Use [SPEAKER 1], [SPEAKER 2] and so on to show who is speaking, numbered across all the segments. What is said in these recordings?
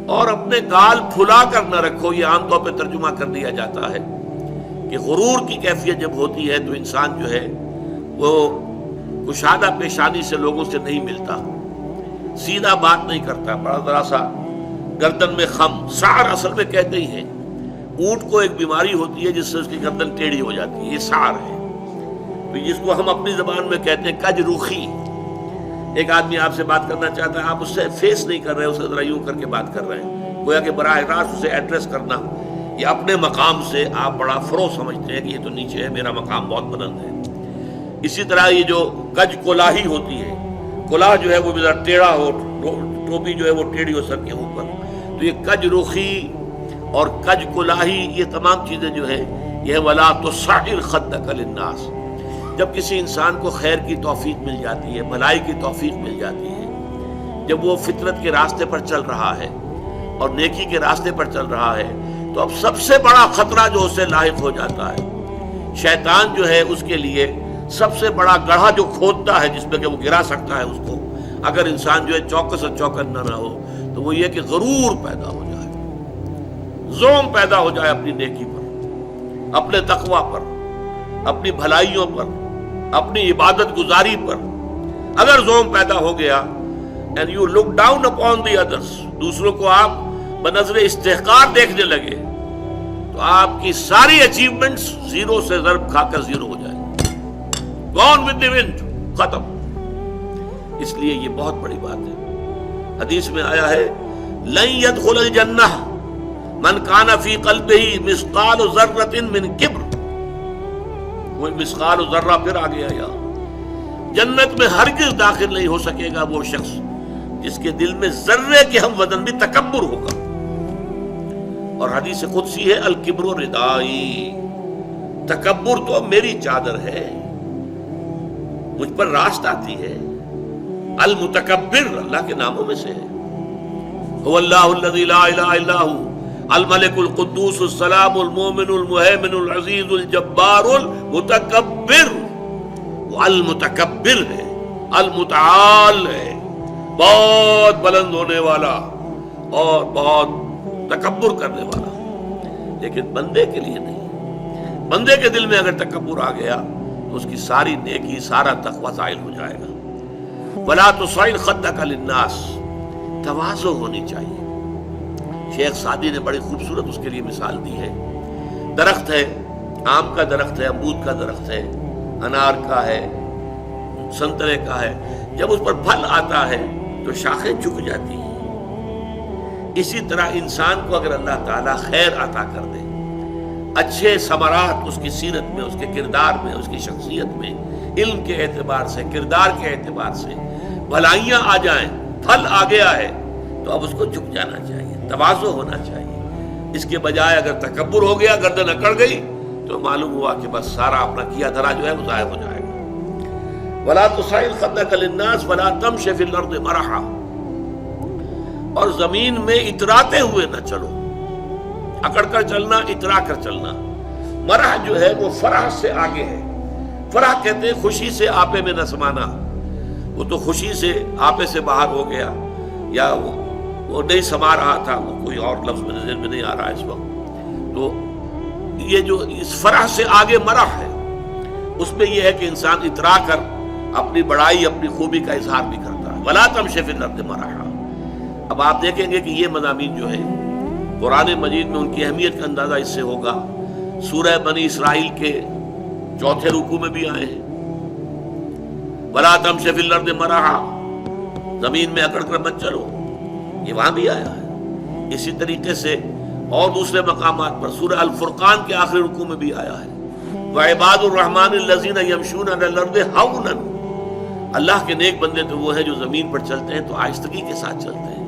[SPEAKER 1] اور اپنے گال پھلا کر نہ رکھو. یہ عام طور پہ ترجمہ کر دیا جاتا ہے کہ غرور کی کیفیت جب ہوتی ہے تو انسان جو ہے وہ کشادہ پیشانی سے لوگوں سے نہیں ملتا, سیدھا بات نہیں کرتا, بڑا ذرا سا گردن میں خم. سعر اصل میں کہتے ہی ہیں, اونٹ کو ایک بیماری ہوتی ہے جس سے اس کی گردن ٹیڑھی ہو جاتی ہے, یہ سعر ہے. تو جس کو ہم اپنی زبان میں کہتے ہیں کج روخی. ایک آدمی آپ سے بات کرنا چاہتا ہے, آپ اس سے فیس نہیں کر رہے, اسے ذرا یوں کر کے بات کر رہے ہیں, گویا کہ براہ راست اسے ایڈریس کرنا. یہ اپنے مقام سے آپ بڑا فرو سمجھتے ہیں کہ یہ تو نیچے ہے, میرا مقام بہت بلند ہے. اسی طرح یہ جو کج کولاہی ہوتی ہے, کولاہ جو ہے وہ ذرا ٹیڑھا ہو, ٹوپی جو ہے وہ ٹیڑھی ہو سر کے اوپر, تو یہ کج روخی اور کج کولاہی یہ تمام چیزیں جو ہے یہ ولا تصعر خدک للناس. جب کسی انسان کو خیر کی توفیق مل جاتی ہے, بھلائی کی توفیق مل جاتی ہے, جب وہ فطرت کے راستے پر چل رہا ہے اور نیکی کے راستے پر چل رہا ہے, تو اب سب سے بڑا خطرہ جو اسے لاحق ہو جاتا ہے, شیطان جو ہے اس کے لیے سب سے بڑا گڑھا جو کھودتا ہے جس میں کہ وہ گرا سکتا ہے اس کو, اگر انسان جو ہے چوکس اور چوکنا نہ ہو, تو وہ یہ کہ غرور پیدا ہو جائے, زوم پیدا ہو جائے اپنی نیکی پر, اپنے تقوی پر, اپنی بھلائیوں پر, اپنی عبادت گزاری پر. اگر زوم پیدا ہو گیا and you look down upon the others, دوسروں کو آپ بنظر استحقار دیکھنے لگے, تو آپ کی ساری اچیومنٹس زیرو سے ضرب کھا کر زیرو ہو جائے, gone with the wind, ختم. اس لیے یہ بہت بڑی بات ہے. حدیث میں آیا ہے لن يدخل الجنہ من کان فی قلبہ مثقال ذرۃ من کبر. وہ مثقال ذرہ پھر آ گیا, یا جنت میں ہرگز داخل نہیں ہو سکے گا وہ شخص جس کے دل میں ذرے کے ہم وزن بھی تکبر ہوگا. اور حدیث قدسی ہے الکبر ردائی, تکبر تو میری چادر ہے, مجھ پر راست آتی ہے. المتکبر اللہ کے ناموں میں سے ہے. هو اللہ الذی لا الہ الا هو الملک القدوس السلام المومن المہیمن العزیز الجبار المتکبر. وہ المتکبر ہے, المتعال ہے, بہت بلند ہونے والا اور بہت تکبر کرنے والا, لیکن بندے کے لیے نہیں. بندے کے دل میں اگر تکبر آ گیا تو اس کی ساری نیکی, سارا تقوی زائل ہو جائے گا. ولا تصعر خدک للناس, تواضع ہونی چاہیے. شیخ سعدی نے بڑی خوبصورت اس کے لیے مثال دی ہے. درخت ہے, آم کا درخت ہے, امرود کا درخت ہے, انار کا ہے, سنترے کا ہے, جب اس پر پھل آتا ہے تو شاخیں جھک جاتی ہیں. اسی طرح انسان کو اگر اللہ تعالیٰ خیر عطا کر دے, اچھے ثمرات اس کی سیرت میں, اس کے کردار میں, اس کی شخصیت میں, علم کے اعتبار سے, کردار کے اعتبار سے بھلائیاں آ جائیں, پھل آ گیا ہے, تو اب اس کو جھک جانا چاہیے, تواضع ہونا چاہیے. اس کے بجائے اگر تکبر ہو گیا, گردن اکڑ گئی, تو معلوم ہوا کہ بس سارا اپنا کیا دھرا جو ہے وہ ضائع ہو جائے گا. ولا تصعر خدک للناس ولا تمش فی الارض مرحا, اور زمین میں اتراتے ہوئے نہ چلو, اکڑ کر چلنا, اترا کر چلنا. مرح جو ہے وہ فرح سے آگے ہے. فرح کہتے ہیں خوشی سے آپے میں نہ سمانا. وہ تو خوشی سے آپے سے باہر ہو گیا, یا وہ نہیں سما رہا تھا, وہ کوئی اور لفظ میرے ذہن میں نہیں آ رہا اس وقت. تو یہ جو اس فرح سے آگے مرح ہے, اس میں یہ ہے کہ انسان اترا کر اپنی بڑائی, اپنی خوبی کا اظہار بھی کرتا ہے. ولا تمش فی الارض مرحا. اب آپ دیکھیں گے کہ یہ مضامین جو ہے قرآن مجید میں ان کی اہمیت کا اندازہ اس سے ہوگا. سورہ بنی اسرائیل کے 4 رکوع میں بھی آئے ہیں, ولا تمش فی الارض مرحا, زمین میں اکڑ کر مت چلو, یہ وہاں بھی آیا ہے. اسی طریقے سے اور دوسرے مقامات پر سورہ الفرقان کے آخری رکوع میں بھی آیا ہے, وعباد الرحمن الذین یمشون علی الارض ہونا. اللہ کے نیک بندے تو وہ ہیں جو زمین پر چلتے ہیں تو آہستگی کے ساتھ چلتے ہیں,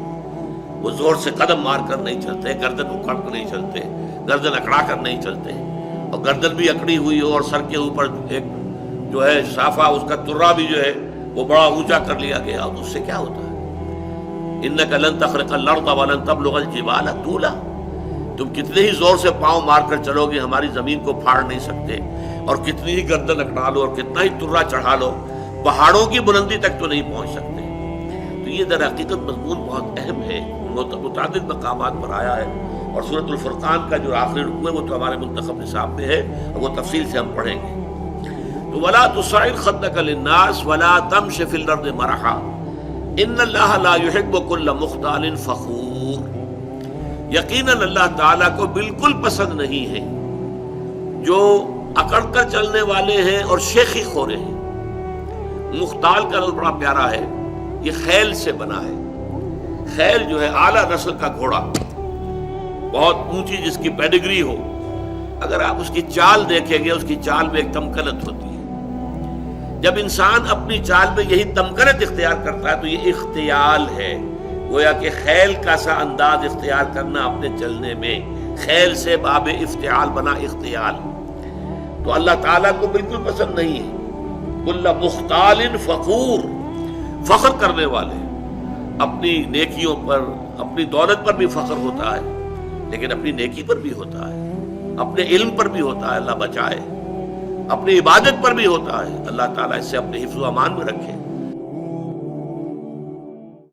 [SPEAKER 1] وہ زور سے قدم مار کر نہیں چلتے, گردن اکھاڑ کر نہیں چلتے, گردن اکڑا کر نہیں چلتے, اور گردن بھی اکڑی ہوئی ہو اور سر کے اوپر ایک جو ہے صافہ, اس کا ترا بھی جو ہے وہ بڑا اونچا کر لیا گیا, اور اس سے کیا ہوتا ہے؟ انک لن تخرق الارض ولن تبلغ الجبال طولا. تم کتنے ہی زور سے پاؤں مار کر چلو گے, ہماری زمین کو پھاڑ نہیں سکتے, اور کتنی ہی گردن اکڑا لو اور کتنا ہی ترا چڑھا لو, پہاڑوں کی بلندی تک تو نہیں پہنچ سکتے. تو یہ در حقیقت مضمون بہت اہم ہے. متعدد مقامات پر آیا ہے، اور سورۃ الفرقان کا جو آخری رکوع ہے وہ تو ہمارے منتخب نصاب میں ہے، اور وہ تفصیل سے ہم پڑھیں گے۔ تو وَلَا تُصَعِّرْ خَدَّكَ لِلنَّاسِ وَلَا تَمْشِ فِي الْأَرْضِ مَرَحًا إِنَّ اللَّهَ لَا يُحِبُّ كُلَّ مُخْتَالٍ فَخُورٍ، یقیناً اللہ تعالیٰ کو بالکل پسند نہیں ہے جو اکڑ کر چلنے والے ہیں اور شیخی خورے ہیں۔ مختال کا لفظ بڑا پیارا ہے، یہ خیل سے بنا ہے۔ خیل جو ہے اعلیٰ نسل کا گھوڑا، بہت اونچی جس کی پیڈگری ہو، اگر آپ اس کی چال دیکھیں گے، اس کی چال میں ایک تمکنت ہوتی ہے۔ جب انسان اپنی چال میں یہی تمکنت اختیار کرتا ہے تو یہ اختیال ہے، گویا کہ خیل کا سا انداز اختیار کرنا اپنے چلنے میں، خیل سے باب افتعال بنا اختیال۔ تو اللہ تعالیٰ کو بالکل پسند نہیں ہے کل مختال فخور، فخر کرنے والے۔ اپنی نیکیوں پر، اپنی دولت پر بھی فخر ہوتا ہے، لیکن اپنی نیکی پر بھی ہوتا ہے، اپنے علم پر بھی ہوتا ہے، اللہ بچائے، اپنی عبادت پر بھی ہوتا ہے، اللہ تعالیٰ اس سے اپنے حفظ و امان میں رکھے۔